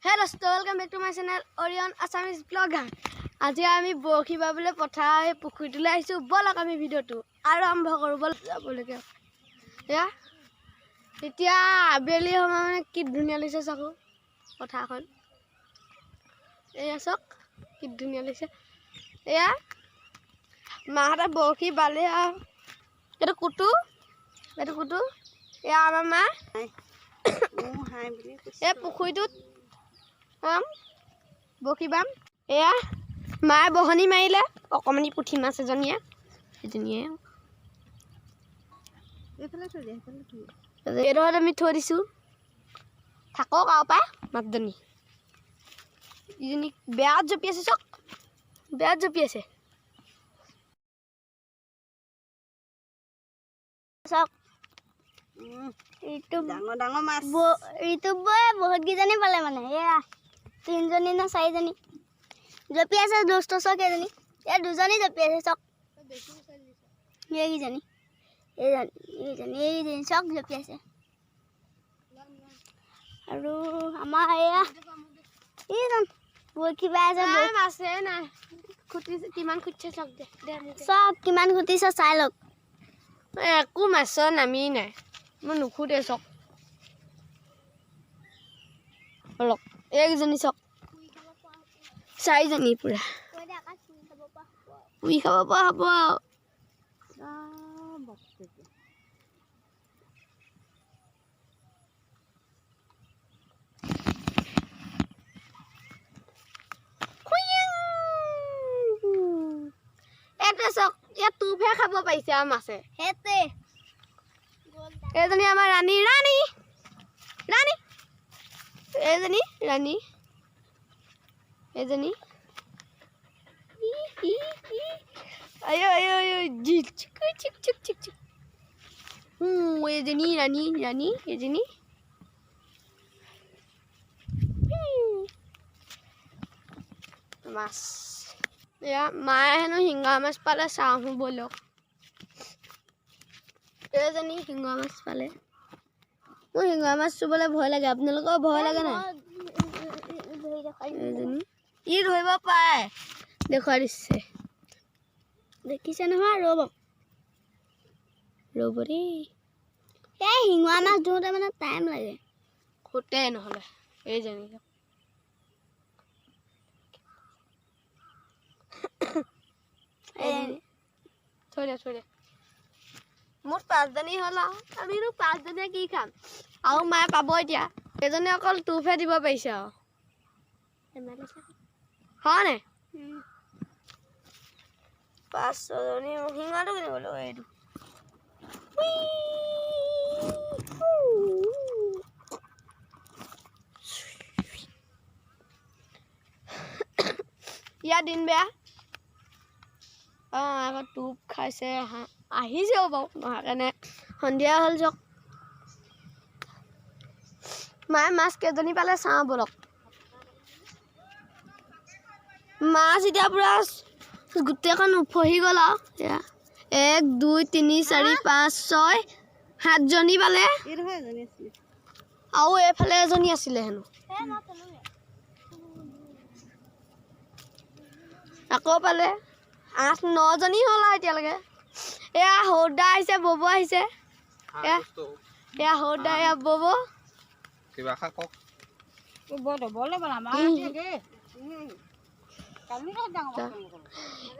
Hello, welcome back to my channel Orion Assamese Vlogger. আজি আমি বৰশী বাবলৈ পথাৰ পুখুৰীটোলৈ আহিছো ব'লক আমি ভিডিওটো আৰম্ভ কৰো বল যাবলৈকে ইয়া এতিয়া আবেলি সময় মানে কি ধুনীয়া লাগিছে চাকো পথাৰখন এয়া চক কি ধুনীয়া লাগিছে এয়া মাহঁতে বৰশী বালে আৰু কুটু এয়া আমাৰ মা হাই বুলি কৈছে পুখুৰীটোত বৰশী বাম এয়া মায়ে বহনি মাৰিলে অকমানি পুঠি মাছ এজনীয়ে এজনীয়ে এইডোখৰত আমি থৈ দিছোঁ থাকক আৰু পাই মাছজনী ইজনী বেয়াত জঁপি আছে চক বেয়াত জঁপি আছে চক এইটো ডাঙৰ ডাঙৰ মাছ এইটো বহুত কেইজনী পালে মানে এয়া 3 জনী না 4 জনী জপি আছে দুষ্ট চক এজনী এ দুজনী জপি আছে চক এইজনী চক জপি আছে আৰু আমাৰ এয়া এইজন বৰশী বাই আছে মাছে নাই খুটি কিমান খুটিছে চক দে চক কিমান খুটিছে চাই লওক একো মাছ নামি নাই মই নুখুটে চক অলপ একজনী চক 4 জনী পুৰা উই খাব পৰা হ'ব এটা চক ইয়াত তুফে খাব পাৰিছে আৰু মাছে হেতে এজনী আমাৰ ৰাণী এজনী ৰাণী এজনী আয়ো চিক এজনী ৰাণী এজনী মাছ এয়া মায়ে হেনো শিঙা মাছ পালে চাওঁ ব'লক এজনী শিঙা মাছ পালে মোৰ শিঙা মাছ চুবলৈ ভয় লাগে আপোনালোকৰ ভয় লাগে নাই এজনী ই ধৰিব পাৰে দেখুৱাই দিছে দেখিছে নহয় ৰ'ব দেই এই শিঙা মাছ ধৰোঁতে মানে টাইম লাগে খুটে নহ'লে এইজনী থৈ দে মোৰ 5 জনী হ'ল আমিনো 5 জনীয়ে কি খাম আৰু মায়ে পাব এতিয়া এজনী অকল তুফে দিব পাৰিছে আৰু হয় নাই 5 জনী শিঙাটো কিনিবলৈ এইটো ইয়াৰ দিন বেয়া আকৌ টোপ খাইছে আহিছেও বাৰু নহয় কাৰণে সন্ধিয়া হ'ল যক মায়ে মাছ কেইজনী পালে চাওঁ ব'লক মাছ এতিয়া পুৰা গোটেইখন উফহি গ'ল আৰু 1 2 3 4 5 6 7 জনী পালে আৰু এইফালে এজনী আছিলে হেনো আকৌ পালে 8 9 জনী হ'ল আৰু এতিয়ালৈকে এয়া সৌদা আহিছে বব আহিছে এয়া সৌদা এয়া বব কিবা খা কক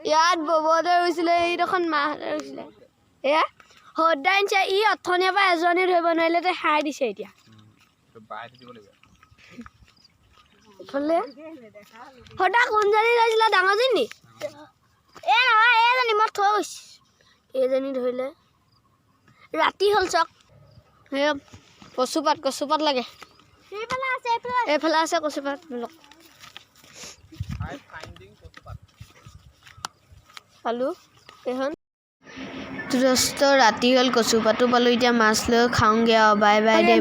ইয়াত ববতে ৰৈছিলে এইডোখন মাহঁতে ৰৈছিলে এয়া সৌদা আনিছে ই অথনিৰ পৰা এজনী ধৰিব নোৱাৰিলে তাই হাই দিছে এতিয়া সৌদা কোনজনী ৰৈছিলে ডাঙৰজনী এ নহয় এইজনী মই থৈ গৈছোঁ এইজনী ধৰিলে ৰাতি হ'ল চক সেই কচুপাত লাগে এইফালে আছে কচুপাত ব'লক পালোঁ এইখন ৰাতি হ'ল কচুপাতো পালোঁ এতিয়া মাছ লৈ খাওঁগৈ আৰু বাই বাই দে